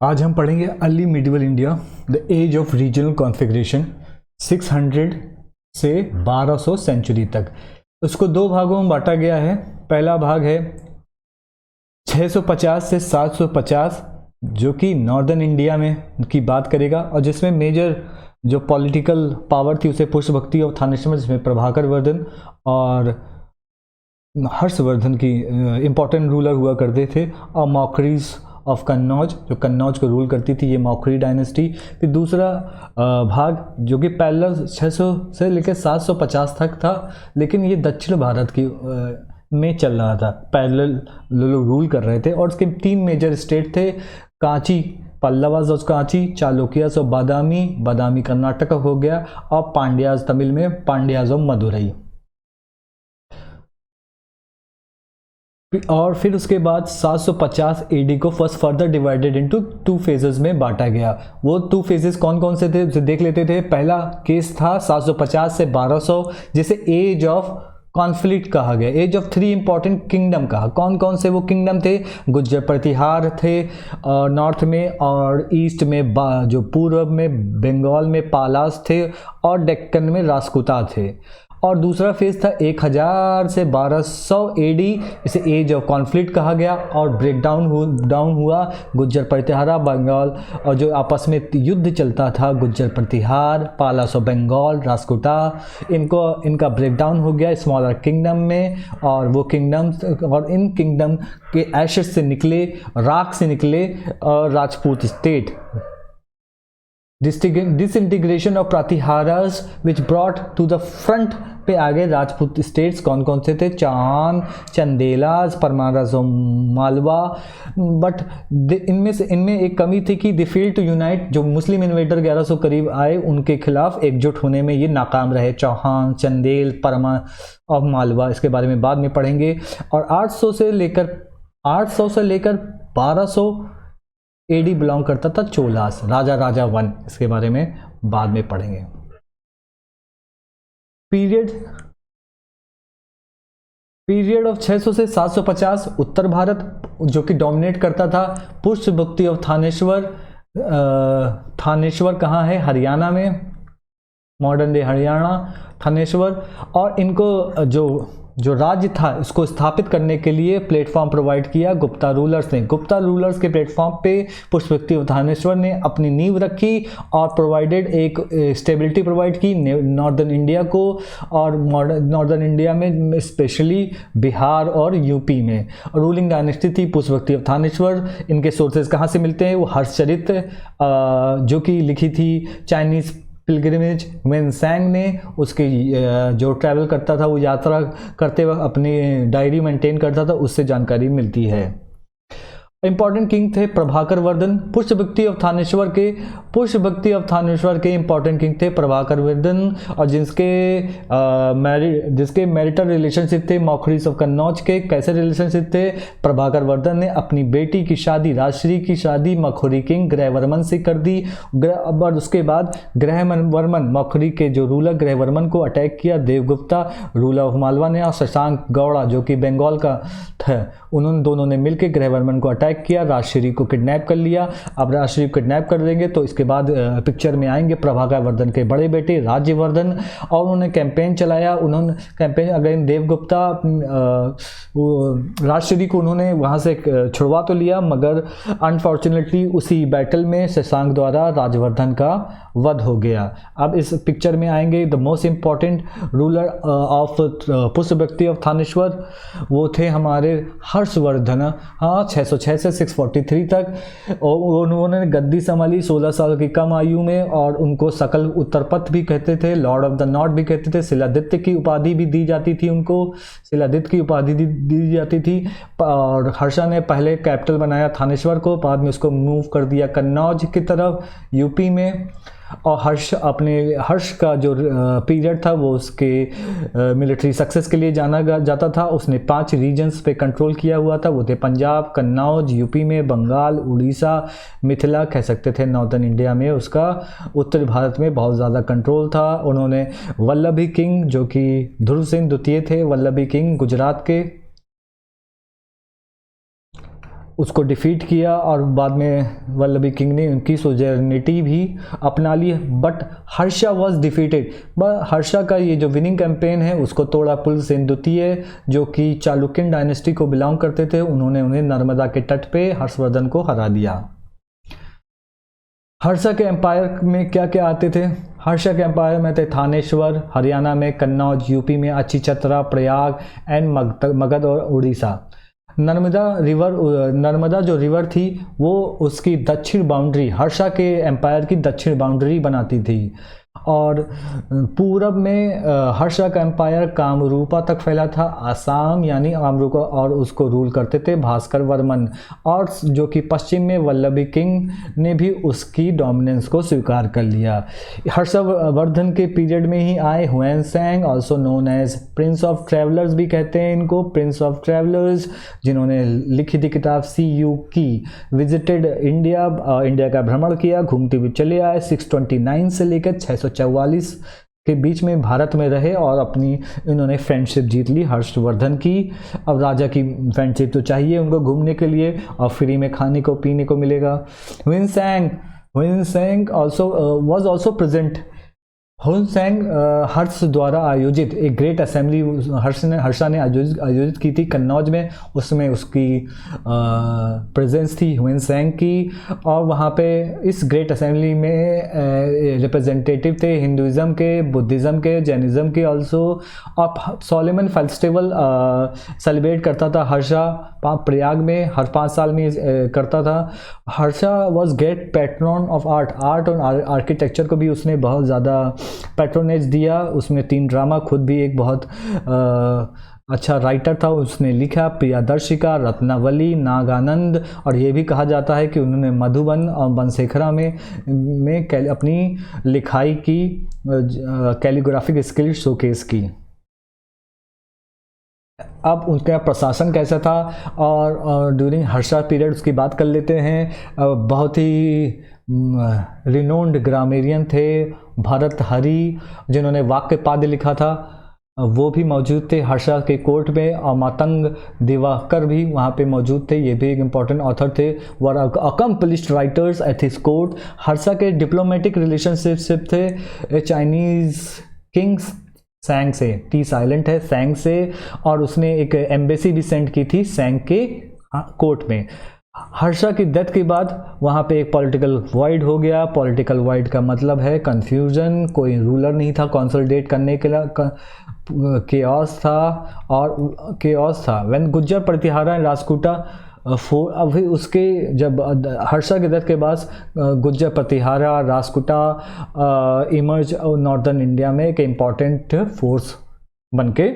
आज हम पढ़ेंगे early medieval India, the age of regional configuration 600 से 1200 सेंचुरी तक। उसको दो भागों में बांटा गया है। पहला भाग है 650 से 750 जो कि नॉर्दर्न इंडिया में की बात करेगा और जिसमें मेजर जो पॉलिटिकल पावर थी उसे पुष्पभक्ति और थानेश्वर, जिसमें प्रभाकर वर्धन और हर्षवर्धन की इम्पोर्टेंट रूलर हुआ करते थे, और मौखरीज ऑफ कन्नौज जो कन्नौज को रूल करती थी, ये मौखरी डायनेस्टी। फिर दूसरा भाग जो कि पैरेलल 600 से लेकर 750 तक था, लेकिन ये दक्षिण भारत की में चल रहा था, पैरेलल लोग रूल कर रहे थे। और उसके तीन मेजर स्टेट थे, कांची पल्लवाज ऑफ कांची, चालुक्यास ऑफ बादामी, बादामी कर्नाटक हो गया, और पांड्याज तमिल में पांड्याज ऑफ मदुरई। और फिर उसके बाद 750 एडी को first further divided into two phases में बांटा गया। वो टू फेजेस कौन कौन से थे उसे देख लेते थे। पहला केस था 750 से 1200, जिसे एज ऑफ कॉन्फ्लिक्ट कहा गया, age of three important kingdom कहा। कौन कौन से वो किंगडम थे? गुज्जर प्रतिहार थे नॉर्थ में, और ईस्ट में जो पूर्व में बंगाल में पालास थे, और डेक्कन में राजपूता थे। और दूसरा फेज था 1000 से 1200 एडी, इसे एज ऑफ कॉन्फ्लिक्ट कहा गया, और ब्रेक डाउन हुआ गुज्जर प्रतिहारा बंगाल, और जो आपस में युद्ध चलता था गुज्जर प्रतिहार, पालास ऑफ बंगाल, राजपूता, इनका ब्रेक डाउन हो गया स्मॉलर किंगडम में। और वो किंगडम्स और इन किंगडम के एशेस से निकले, राख से निकले Rajput state. Disintegration of Pratiharas which brought to the front पे आगे राजपूत स्टेट्स कौन कौन से थे? चांद, चंदेलाज, परमाराज मालवा। बट इनमें एक कमी थी कि दे फेल्ड टू यूनाइट। जो मुस्लिम इन्वेडर 1100 करीब आए उनके खिलाफ एकजुट होने में ये नाकाम रहे। चौहान, चंदेल, परमा और मालवा, इसके बारे में बाद में पढ़ेंगे। और 800 से लेकर 1200 एडी बिलोंग करता था चोलास, राजा 1, इसके बारे में बाद में पढ़ेंगे। पीरियड ऑफ 600 से 750 उत्तर भारत जो कि डोमिनेट करता था। पुष्पभक्ति ऑफ थानेश्वर कहाँ है? हरियाणा में, मॉडर्न डे हरियाणा, थानेश्वर। और इनको जो राज्य था इसको स्थापित करने के लिए प्लेटफॉर्म प्रोवाइड किया गुप्ता रूलर्स ने। गुप्ता रूलर्स के प्लेटफॉर्म पे पुष्पभक्ति ऑफ थानेश्वर ने अपनी नींव रखी और प्रोवाइडेड एक स्टेबिलिटी प्रोवाइड की नॉर्दर्न इंडिया को, और नॉर्दर्न इंडिया में स्पेशली बिहार और यूपी में। रूलिंग डायनेस्टी थी पुष्पभक्ति ऑफ थानेश्वर। इनके सोर्सेज कहाँ से मिलते हैं? वो हर्षचरित्र जो कि लिखी थी चाइनीज़ पिलग्रिमेज वेनसैंग ने, उसकी जो ट्रैवल करता था वो यात्रा करते वक्त अपनी डायरी मेंटेन करता था, उससे जानकारी मिलती है। इंपॉर्टेंट किंग थे प्रभाकर वर्धन। पुष्पभक्ति ऑफ थानेश्वर के इंपॉर्टेंट किंग थे प्रभाकर वर्धन, और जिसके मैरिटल रिलेशनशिप थे मौखरीज ऑफ कन्नौज के। कैसे रिलेशनशिप थे? प्रभाकर वर्धन ने अपनी बेटी की शादी, राजश्री की शादी मौखरी किंग ग्रहवर्मन से कर दी। और उसके बाद ग्रहवर्मन, मौखरी के जो रूलर ग्रहवर्मन को अटैक किया देवगुप्ता रूलर ऑफ मालवा ने, और शशांक गौड़ा जो कि बंगाल का था, उन्होंने दोनों ने मिलकर ग्रहवर्मन को अटैक किया, राजश्री को किडनैप कर लिया। अब राजश्री को किडनैप कर देंगे तो इसके बाद पिक्चर में आएंगे प्रभाकर वर्धन के बड़े बेटे राज्यवर्धन, और उन्होंने कैंपेन चलाया। उन्होंने कैंपेन अगेंस्ट देवगुप्ता, राजश्री को उन्होंने वहां से छुड़वा तो लिया, मगर अनफॉर्चुनेटली उसी बैटल में शशांक द्वारा राजवर्धन का वध हो गया। अब इस पिक्चर में आएंगे the most important ruler of Pushpabhuti of Thaneshwar, वो थे हमारे हर्षवर्धन। हाँ, 606 से 643 तक उन्होंने गद्दी संभाली 16 साल की कम आयु में, और उनको सकल उत्तरपथ भी कहते थे, लॉर्ड ऑफ द नॉर्थ भी कहते थे। शिलादित्य की उपाधि भी दी जाती थी उनको, शिलादित्य की उपाधि दी जाती थी। और हर्षा ने पहले कैपिटल बनाया थानेश्वर को, बाद में उसको मूव कर दिया कन्नौज की तरफ यूपी में। और हर्ष का जो पीरियड था वो उसके मिलिट्री सक्सेस के लिए जाना जाता था। उसने 5 रीजन्स पे कंट्रोल किया हुआ था, वो थे पंजाब, कन्नौज यूपी में, बंगाल, उड़ीसा, मिथिला कह सकते थे नॉर्दर्न इंडिया में। उसका उत्तर भारत में बहुत ज़्यादा कंट्रोल था। उन्होंने वल्लभी किंग जो कि ध्रुव सेन द्वितीय थे, वल्लभी किंग गुजरात के, उसको डिफीट किया और बाद में वल्लभी किंग ने उनकी सोजर्निटी भी अपना ली। But Harsha was defeated. Harsha का ये जो विनिंग कैंपेन है उसको तोड़ा पुलकेशिन द्वितीय, जो कि चालुक्यन डायनेस्टी को बिलोंग करते थे। उन्होंने उन्हें नर्मदा के तट पे हर्षवर्धन को हरा दिया। हर्षा के एम्पायर में क्या क्या आते थे? हर्षा के एम्पायर में थे थानेश्वर, हरियाणा में कन्नौज, यूपी में अच्छी छतरा, प्रयाग एंड मगध और उड़ीसा। नर्मदा जो रिवर थी वो उसकी दक्षिण बाउंड्री, हर्षा के एम्पायर की दक्षिण बाउंड्री बनाती थी। और पूरब में हर्षा का एम्पायर कामरूपा तक फैला था, आसाम यानी कामरूपा, और उसको रूल करते थे भास्कर वर्मन। और जो कि पश्चिम में वल्लभी किंग ने भी उसकी डोमिनेंस को स्वीकार कर लिया। हर्षवर्धन के पीरियड में ही आए Hiuen Tsang, also known as prince of travellers भी कहते हैं इनको, प्रिंस ऑफ ट्रैवलर्स, जिन्होंने लिखी थी किताब CU की, विजिटेड इंडिया, इंडिया का भ्रमण किया, घूमते हुए चले आए। 629 से लेकर 644 के बीच में भारत में रहे और अपनी इन्होंने फ्रेंडशिप जीत ली हर्षवर्धन की। अब राजा की फ्रेंडशिप तो चाहिए उनको घूमने के लिए, और फ्री में खाने को पीने को मिलेगा। ह्वेनसैंग वाज आल्सो प्रेजेंट। ह्वेनसैंग हर्ष द्वारा आयोजित एक ग्रेट असेंबली हर्षा ने आयोजित की थी कन्नौज में, उसमें उसकी प्रेजेंस थी ह्वेनसैंग की। और वहाँ पे इस ग्रेट असेंबली में रिप्रेजेंटेटिव थे हिंदुज़म के, बुद्धिज़्म के, जैनिज़्म के ऑल्सो। और सोलेमन फेस्टिवल सेलिब्रेट करता था हर्षा प्रयाग में, हर 5 साल में करता था। Harsha was great pattern of art और आर्किटेक्चर को भी उसने बहुत ज़्यादा पैट्रोनेज दिया। उसमें 3 ड्रामा, खुद भी एक बहुत अच्छा राइटर था, उसने लिखा प्रियदर्शिका, रत्नावली, नागानंद। और ये भी कहा जाता है कि उन्होंने मधुबन और बनशेखरा में अपनी लिखाई की कैलीग्राफिक स्किल शोकेस की। अब उनका प्रशासन कैसा था और ड्यूरिंग हर्षा पीरियड उसकी बात कर लेते हैं। बहुत ही रिनोन्ड ग्रामेरियन थे भरत हरि, जिन्होंने वाक्यपाद लिखा था, वो भी मौजूद थे हर्षा के कोर्ट में। और मातंग दिवाकर भी वहाँ पे मौजूद थे, ये भी एक इम्पॉर्टेंट ऑथर थे। Were accomplished writers at his court. Harsha के डिप्लोमेटिक रिलेशनशिप थे चाइनीज़ किंग्स सैंग से, टी साइलेंट है, सैंग से। और उसने एक एम्बेसी भी सेंड की थी सैंग के कोर्ट में। हर्षा की डेथ के बाद वहाँ पे एक पॉलिटिकल वॉइड हो गया। पॉलिटिकल वॉइड का मतलब है कन्फ्यूजन, कोई रूलर नहीं था कंसोलिडेट करने के लिए, केओस था। व्हेन गुज्जर प्रतिहारा एंड राजपूता अभी उसके जब हर्षा के डेथ के बाद Gujjar Pratihara, Rajputa emerge northern India में एक इम्पॉर्टेंट फोर्स बनके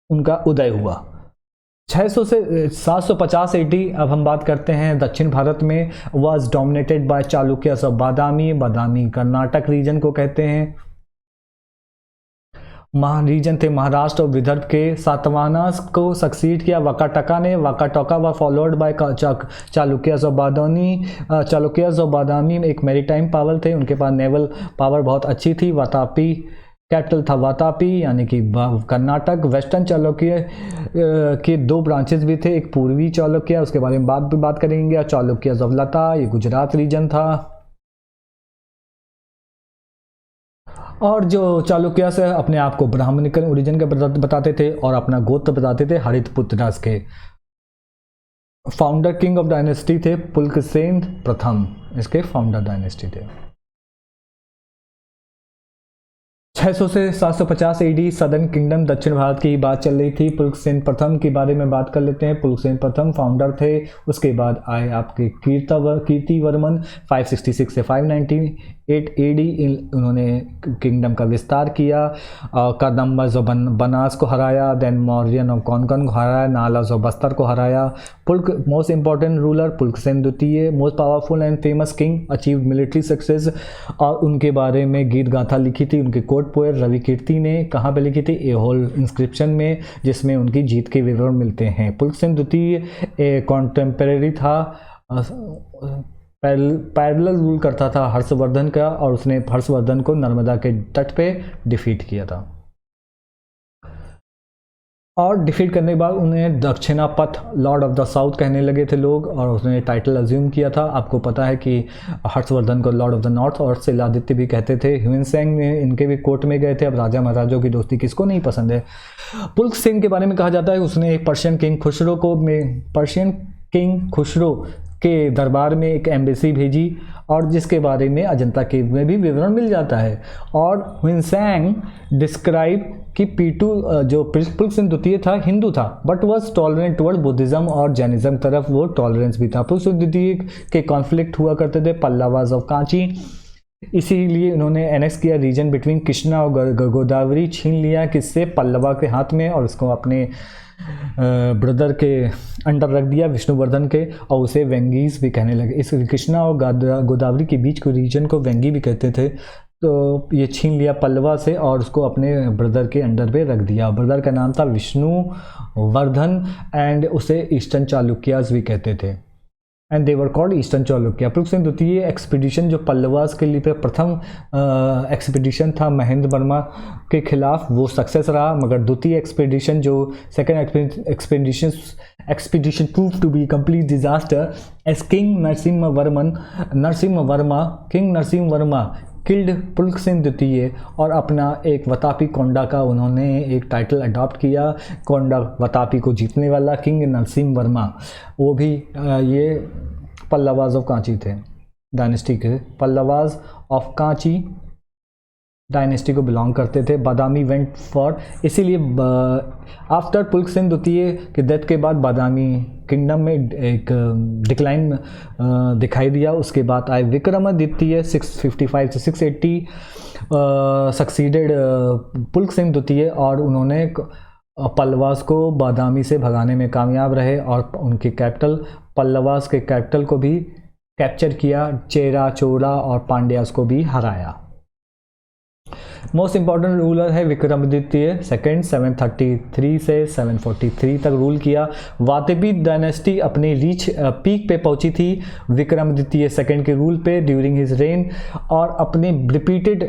उनका उदय हुआ। 600 से 750 AD। अब हम बात करते हैं दक्षिण भारत में। Was dominated by Chalukyas of Badami Karnataka region को कहते हैं। रीजन थे महाराष्ट्र और विदर्भ के। सातवाहनास को सक्सीड किया वाकाटका ने। वाकाटका व फॉलोड बाय चालुक्यस ऑफ बादामी एक मैरीटाइम पावर थे, उनके पास नेवल पावर बहुत अच्छी थी। वातापी कैपिटल था वातापी, यानी कि कर्नाटक। वेस्टर्न चालुक्य के 2 ब्रांचेस भी थे, एक पूर्वी चालुक्य, उसके बारे में बात करेंगे, और चालुक्यस ऑफ लता, ये गुजरात रीजन था। और जो चालुक्य से अपने आप को ब्राह्मणिकल ओरिजिन के बताते थे और अपना गोत्र बताते थे हरितपुत्रास के। फाउंडर किंग ऑफ डायनेस्टी थे पुलकेशिन प्रथम, इसके फाउंडर डायनेस्टी थे। 600 से 750 AD सदर्न किंगडम, दक्षिण भारत की बात चल रही थी। पुलकेशिन प्रथम के बारे में बात कर लेते हैं। पुलकेशिन प्रथम फाउंडर थे। उसके बाद आए आपके कीर्तिवर्मन 566 से 598 AD। उन्होंने किंगडम का विस्तार किया। कदम्बर्स और बनास को हराया, देन मौर्यन और कोंकण को हराया, नालास और बस्तर को हराया। मोस्ट इंपॉर्टेंट रूलर पुलकेशिन द्वितीय, most powerful and famous king, achieve military success. और उनके बारे में गीत गाथा लिखी थी उनके कोर्ट पोएट रवि कीर्ति ने। कहाँ पे लिखी थी? एहोल इंस्क्रिप्शन में, जिसमें उनकी जीत के विवरण मिलते हैं। पुलकेशिन द्वितीय कॉन्टेम्परेरी था, पैरेलल रूल करता था हर्षवर्धन का, और उसने हर्षवर्धन को नर्मदा के तट पे डिफीट किया था। और डिफीट करने के बाद उन्हें Dakshinapatha lord of the south कहने लगे थे लोग, और उसने टाइटल अज्यूम किया था। आपको पता है कि हर्षवर्धन को लॉर्ड ऑफ द नॉर्थ और शिलादित्य भी कहते थे। ह्यूनसेंग ने इनके भी कोर्ट में गए थे। अब राजा महाराजों की दोस्ती किसको नहीं पसंद है। पुलक सिंह के बारे में कहा जाता है उसने पर्शियन किंग खुसरो के दरबार में एक एम्बेसी भेजी, और जिसके बारे में अजंता केव में भी विवरण मिल जाता है। और ह्यूनसेंग डिस्क्राइब कि पीटू जो पुलक सिंह द्वितीय था हिंदू था, but was tolerant toward Buddhism और जैनिज्म तरफ वो टॉलरेंस भी था। पुलक सिंह द्वितीय के कॉन्फ्लिक्ट हुआ करते थे पल्लवास ऑफ कांची, इसीलिए उन्होंने एनेक्स किया रीजन बिटवीन कृष्णा और गोदावरी, छीन लिया किससे, पल्लवा के हाथ में, और उसको अपने ब्रदर के अंडर रख दिया विष्णुवर्धन के, और उसे वेंगीज भी कहने लगे। इस कृष्णा और गोदावरी के बीच को रीजन को वेंगी भी कहते थे। तो ये छीन लिया पल्लवा से और उसको अपने ब्रदर के अंडर पे रख दिया। ब्रदर का नाम था विष्णुवर्धन एंड उसे ईस्टर्न चालुक्यास भी कहते थे, and they were called eastern Chalukya. Pulak Singh द्वितीय एक्सपीडिशन जो पल्लवास के लिए प्रथम एक्सपीडिशन था महेंद्र वर्मा के खिलाफ, वो सक्सेस रहा, मगर द्वितीय एक्सपीडिशन जो second expedition prove to be complete disaster as king Narasimha Varma killed Pulak Singh द्वितीय, और अपना एक वतापी कोंडा का उन्होंने एक टाइटल अडॉप्ट किया, कोंडा वतापी को जीतने वाला किंग नरसिम्हा वर्मा। वो भी ये पल्लवास ऑफ कांची थे, डायनेस्टी के पल्लवास ऑफ कांची डायनेस्टी को बिलोंग करते थे। बादामी वेंट फॉर, इसीलिए आफ्टर पुलक सिंह द्वितीय के डेथ के बाद बादामी किंगडम में एक डिक्लाइन दिखाई दिया। उसके बाद आए विक्रमादित्य 655 से 680 सक्सीडेड पुलक सिंह द्वितीय, और उन्होंने पल्लवास को बादामी से भगाने में कामयाब रहे और उनके कैपिटल पल्लवास के कैपिटल को भी कैप्चर किया, चेरा चोला और पांड्यास को भी हराया। मोस्ट इंपॉर्टेंट रूलर है विक्रमादित्य सेकेंड, 733 से 743 तक रूल किया। वातेपी डायनेस्टी अपने पीक पे पहुंची थी विक्रमादित्य सेकेंड के रूल पे ड्यूरिंग हिज रेन, और अपने रिपीटेड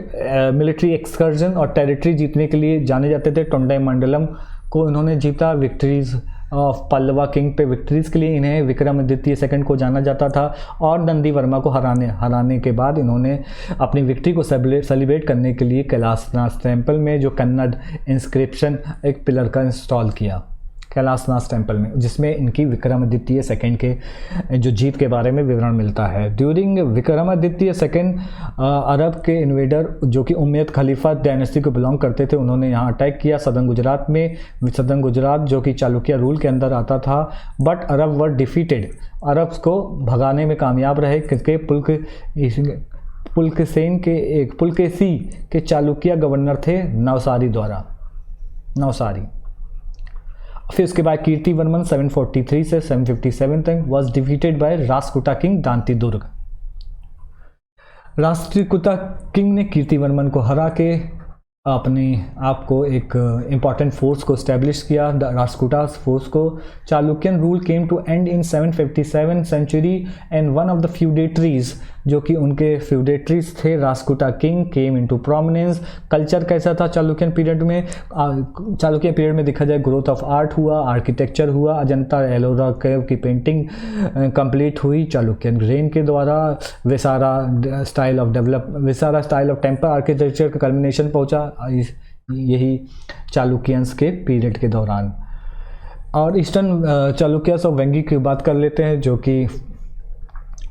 मिलिट्री एक्सकर्जन और टेरिटरी जीतने के लिए जाने जाते थे। टोंडई मंडलम को इन्होंने जीता, विक्ट्रीज ऑफ पल्लवा किंग पे विक्ट्रीज के लिए इन्हें विक्रमादित्य सेकंड को जाना जाता था, और नंदी वर्मा को हराने के बाद इन्होंने अपनी विक्ट्री को सेलिब्रेट करने के लिए कैलाशनाथ टेम्पल में जो कन्नड़ इंस्क्रिप्शन एक पिलर का इंस्टॉल किया कैलाशनाथ टेम्पल में, जिसमें इनकी विक्रमादित्य सेकंड के जो जीत के बारे में विवरण मिलता है। ड्यूरिंग विक्रमादित्य सेकंड अरब के इन्वेडर जो कि उम्मयद खलीफा डायनेस्टी को बिलोंग करते थे, उन्होंने यहाँ अटैक किया सदर्न गुजरात में। सदर्न गुजरात जो कि चालुक्य रूल के अंदर आता था, but Arab were defeated, Arabs को भगाने में कामयाब रहे क्योंकि पुलकेसी के चालुक्य गवर्नर थे नवसारी। फिर उसके बाद कीर्तिवर्मन 743 से 757 तक was defeated by Rashtrakuta king Danti Durg. Rashtrakuta king ने कीर्तिवर्मन को हरा के अपने आप को एक इम्पॉर्टेंट फोर्स को स्टैब्लिश किया, राष्ट्रकूटा फोर्स को। Chalukyan rule came to end in 757 century and one of the feudatories जो कि उनके फ्यूडेटरीज थे Rashtrakuta king came into prominence. Culture कैसा था चालुक्यन पीरियड में? चालुक्य पीरियड में देखा जाए ग्रोथ ऑफ आर्ट हुआ, आर्किटेक्चर हुआ, अजंता एलोरा केव की पेंटिंग कंप्लीट हुई चालुक्यन रेन के द्वारा। Viscera style of temple architecture का कल्मिनेशन पहुंचा यही चालुक्यंस के पीरियड के दौरान। और ईस्टर्न चालुक्यस ऑफ वेंगी की बात कर लेते हैं जो कि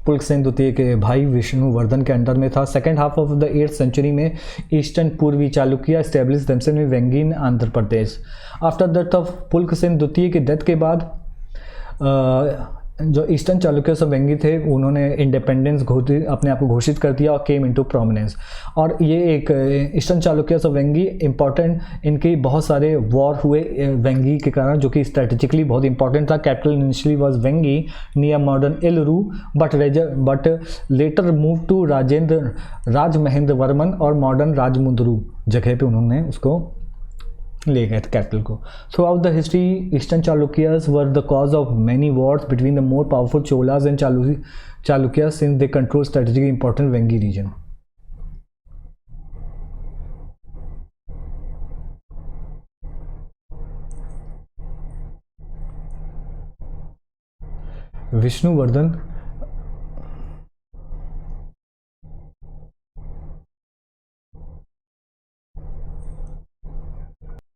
पुलक सिंह द्वितीय के भाई विष्णुवर्धन के अंडर में था। Second half of the 8th century में ईस्टर्न पूर्वी Chalukya establish themselves in Vengi in Andhra Pradesh. After death of Pulak Singh द्वितीय के डेथ के बाद जो ईस्टर्न चालुक्यस ऑफ वेंगी थे उन्होंने इंडिपेंडेंस अपने आप को घोषित कर दिया और केम इनटू प्रोमिनेंस। और ये एक ईस्टर्न चालुक्यस ऑफ वेंगी इंपॉर्टेंट, इनके बहुत सारे वॉर हुए वेंगी के कारण जो कि स्ट्रेटेजिकली बहुत इंपॉर्टेंट था। Capital initially was Vengi near modern Eluru but later move to Rajamahendra Varman और मॉडर्न राजमुंद्रू जगह पे उन्होंने उसको ले गए थे कैपिटल को। Throughout the history eastern Chalukyas were the cause of many wars between the more powerful Cholas and Chalukyas since they control strategically important Vengi region. Vishnuvardhana